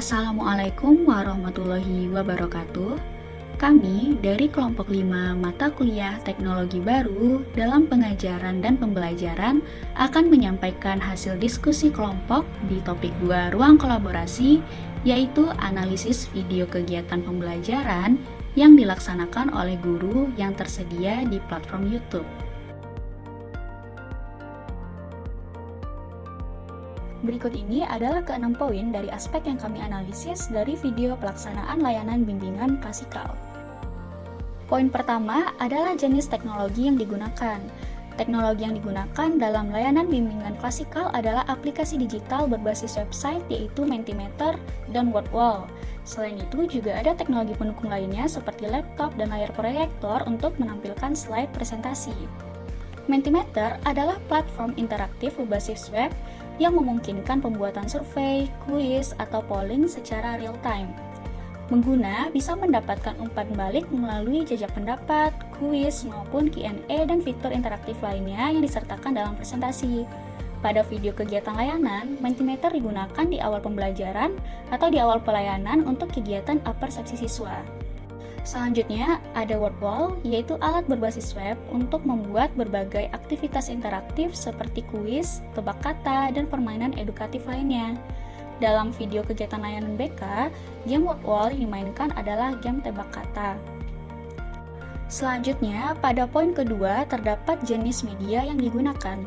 Assalamualaikum warahmatullahi wabarakatuh. Kami dari kelompok 5 mata kuliah teknologi baru dalam pengajaran dan pembelajaran akan menyampaikan hasil diskusi kelompok di topik 2 ruang kolaborasi, yaitu analisis video kegiatan pembelajaran yang dilaksanakan oleh guru yang tersedia di platform YouTube. Berikut ini adalah ke-6 poin dari aspek yang kami analisis dari video pelaksanaan layanan bimbingan klasikal. Poin pertama adalah jenis teknologi yang digunakan. Teknologi yang digunakan dalam layanan bimbingan klasikal adalah aplikasi digital berbasis website yaitu Mentimeter dan Wordwall. Selain itu juga ada teknologi pendukung lainnya seperti laptop dan layar proyektor untuk menampilkan slide presentasi. Mentimeter adalah platform interaktif berbasis web yang memungkinkan pembuatan survei, kuis, atau polling secara real-time. Pengguna bisa mendapatkan umpan balik melalui jajak pendapat, kuis, maupun Q&A dan fitur interaktif lainnya yang disertakan dalam presentasi. Pada video kegiatan layanan, Mentimeter digunakan di awal pembelajaran atau di awal pelayanan untuk kegiatan apersepsi siswa. Selanjutnya, ada Wordwall, yaitu alat berbasis web untuk membuat berbagai aktivitas interaktif seperti kuis, tebak kata, dan permainan edukatif lainnya. Dalam video kegiatan layanan BK, game Wordwall yang dimainkan adalah game tebak kata. Selanjutnya, pada poin kedua terdapat jenis media yang digunakan.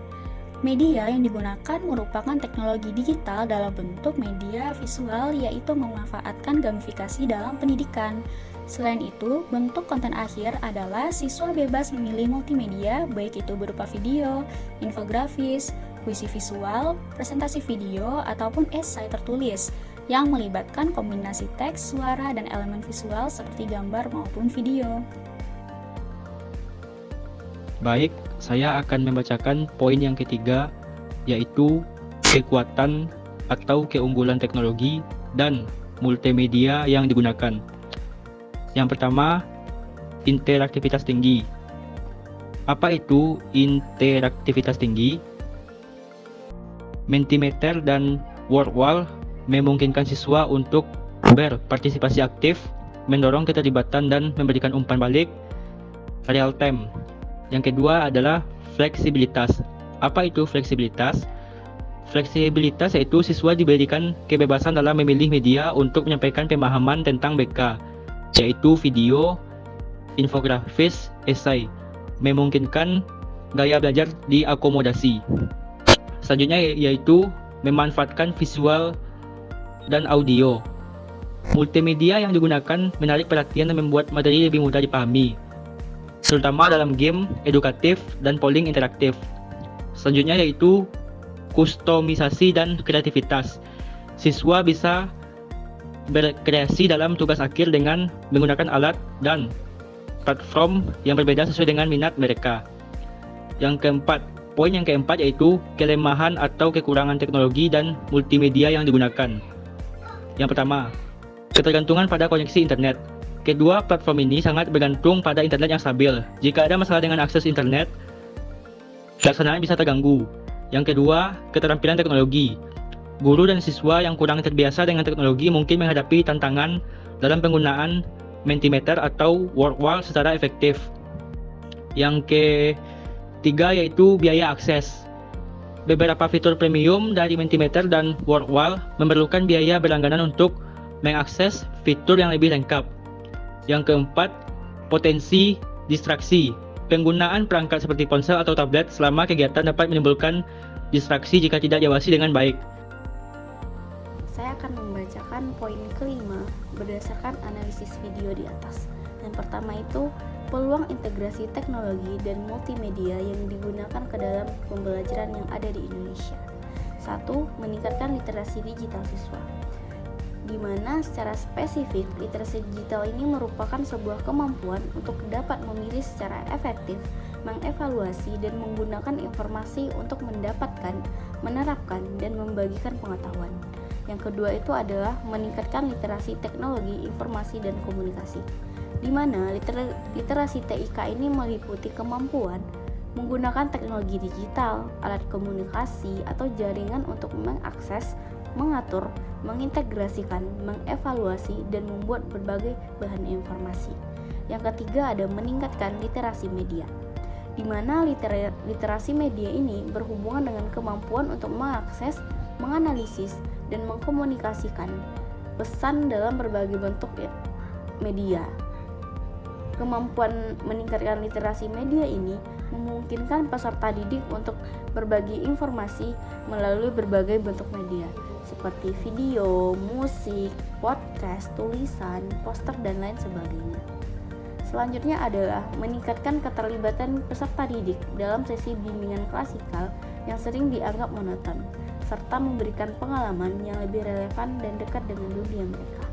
Media yang digunakan merupakan teknologi digital dalam bentuk media visual, yaitu memanfaatkan gamifikasi dalam pendidikan. Selain itu, bentuk konten akhir adalah siswa bebas memilih multimedia, baik itu berupa video, infografis, puisi visual, presentasi video, ataupun esai tertulis yang melibatkan kombinasi teks, suara, dan elemen visual seperti gambar maupun video. Baik, saya akan membacakan poin yang ketiga, yaitu kekuatan atau keunggulan teknologi dan multimedia yang digunakan. Yang pertama, interaktivitas tinggi. Apa itu interaktivitas tinggi? Mentimeter dan Wordwall memungkinkan siswa untuk berpartisipasi aktif, mendorong keterlibatan dan memberikan umpan balik real time. Yang kedua adalah fleksibilitas. Apa itu fleksibilitas? Fleksibilitas yaitu siswa diberikan kebebasan dalam memilih media untuk menyampaikan pemahaman tentang BK, yaitu video, infografis, esai, memungkinkan gaya belajar diakomodasi. Selanjutnya yaitu memanfaatkan visual dan audio. Multimedia yang digunakan menarik perhatian dan membuat materi lebih mudah dipahami, terutama dalam game edukatif dan polling interaktif. Selanjutnya yaitu kustomisasi dan kreativitas. Siswa bisa berkreasi dalam tugas akhir dengan menggunakan alat dan platform yang berbeda sesuai dengan minat mereka. Poin yang keempat yaitu kelemahan atau kekurangan teknologi dan multimedia yang digunakan. Yang pertama, ketergantungan pada koneksi internet. Kedua platform ini sangat bergantung pada internet yang stabil. Jika ada masalah dengan akses internet, pelaksanaan bisa terganggu. Yang kedua, keterampilan teknologi. Guru dan siswa yang kurang terbiasa dengan teknologi mungkin menghadapi tantangan dalam penggunaan Mentimeter atau Wordwall secara efektif. Yang ketiga yaitu biaya akses. Beberapa fitur premium dari Mentimeter dan Wordwall memerlukan biaya berlangganan untuk mengakses fitur yang lebih lengkap. Yang keempat, potensi distraksi. Penggunaan perangkat seperti ponsel atau tablet selama kegiatan dapat menimbulkan distraksi jika tidak diawasi dengan baik. Saya akan membacakan poin kelima berdasarkan analisis video di atas. Yang pertama itu, peluang integrasi teknologi dan multimedia yang digunakan ke dalam pembelajaran yang ada di Indonesia. 1. Meningkatkan literasi digital siswa, di mana secara spesifik literasi digital ini merupakan sebuah kemampuan untuk dapat memilih secara efektif, mengevaluasi, dan menggunakan informasi untuk mendapatkan, menerapkan, dan membagikan pengetahuan. Yang kedua itu adalah meningkatkan literasi teknologi, informasi, dan komunikasi, di mana literasi TIK ini meliputi kemampuan menggunakan teknologi digital, alat komunikasi, atau jaringan untuk mengakses, mengatur, mengintegrasikan, mengevaluasi, dan membuat berbagai bahan informasi. Yang ketiga ada meningkatkan literasi media, di mana literasi media ini berhubungan dengan kemampuan untuk mengakses, menganalisis, dan mengkomunikasikan pesan dalam berbagai bentuk media. Kemampuan meningkatkan literasi media ini memungkinkan peserta didik untuk berbagi informasi melalui berbagai bentuk media seperti video, musik, podcast, tulisan, poster, dan lain sebagainya. Selanjutnya adalah meningkatkan keterlibatan peserta didik dalam sesi bimbingan klasikal yang sering dianggap monoton, serta memberikan pengalaman yang lebih relevan dan dekat dengan dunia mereka.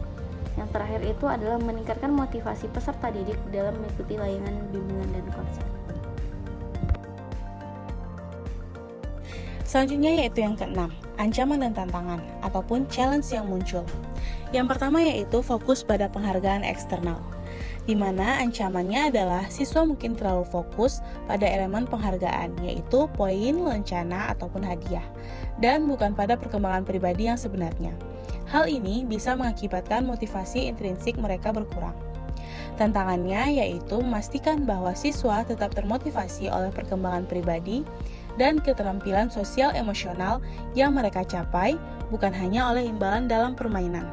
Yang terakhir itu adalah meningkatkan motivasi peserta didik dalam mengikuti layanan bimbingan dan konser. Selanjutnya yaitu yang keenam, ancaman dan tantangan ataupun challenge yang muncul. Yang pertama yaitu fokus pada penghargaan eksternal, di mana ancamannya adalah siswa mungkin terlalu fokus pada elemen penghargaan, yaitu poin, lencana, ataupun hadiah, dan bukan pada perkembangan pribadi yang sebenarnya. Hal ini bisa mengakibatkan motivasi intrinsik mereka berkurang. Tantangannya yaitu memastikan bahwa siswa tetap termotivasi oleh perkembangan pribadi dan keterampilan sosial emosional yang mereka capai, bukan hanya oleh imbalan dalam permainan.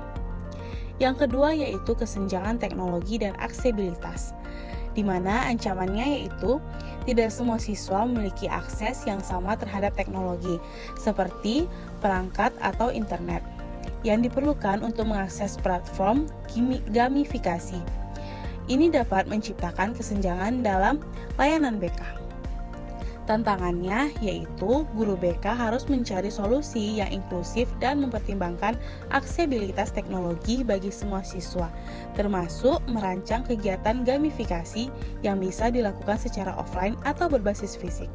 Yang kedua yaitu kesenjangan teknologi dan aksesibilitas, di mana ancamannya yaitu tidak semua siswa memiliki akses yang sama terhadap teknologi, seperti perangkat atau internet, yang diperlukan untuk mengakses platform gamifikasi. Ini dapat menciptakan kesenjangan dalam layanan BK. Tantangannya yaitu guru BK harus mencari solusi yang inklusif dan mempertimbangkan aksesibilitas teknologi bagi semua siswa, termasuk merancang kegiatan gamifikasi yang bisa dilakukan secara offline atau berbasis fisik.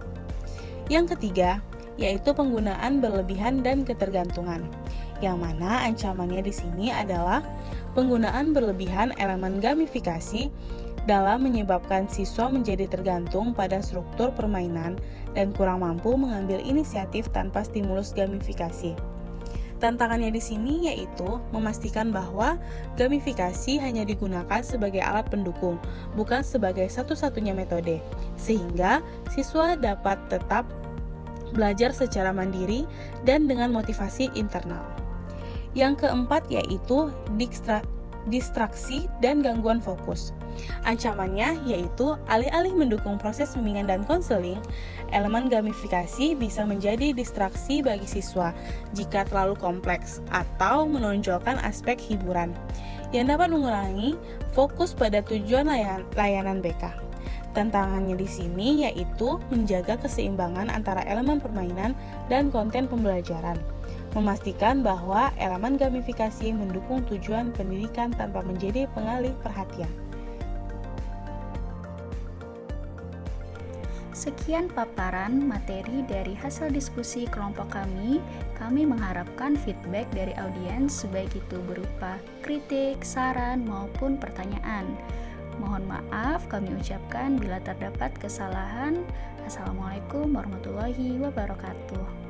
Yang ketiga, yaitu penggunaan berlebihan dan ketergantungan, yang mana ancamannya di sini adalah penggunaan berlebihan elemen gamifikasi dalam menyebabkan siswa menjadi tergantung pada struktur permainan dan kurang mampu mengambil inisiatif tanpa stimulus gamifikasi. Tantangannya di sini yaitu memastikan bahwa gamifikasi hanya digunakan sebagai alat pendukung, bukan sebagai satu-satunya metode, sehingga siswa dapat tetap belajar secara mandiri dan dengan motivasi internal. Yang keempat yaitu distraksi dan gangguan fokus. Ancamannya yaitu alih-alih mendukung proses bimbingan dan konseling, elemen gamifikasi bisa menjadi distraksi bagi siswa jika terlalu kompleks atau menonjolkan aspek hiburan yang dapat mengurangi fokus pada tujuan layanan BK. Tantangannya di sini yaitu menjaga keseimbangan antara elemen permainan dan konten pembelajaran, memastikan bahwa elemen gamifikasi mendukung tujuan pendidikan tanpa menjadi pengalih perhatian. Sekian paparan materi dari hasil diskusi kelompok kami. Kami mengharapkan feedback dari audiens, baik itu berupa kritik, saran, maupun pertanyaan. Mohon maaf kami ucapkan bila terdapat kesalahan. Assalamualaikum warahmatullahi wabarakatuh.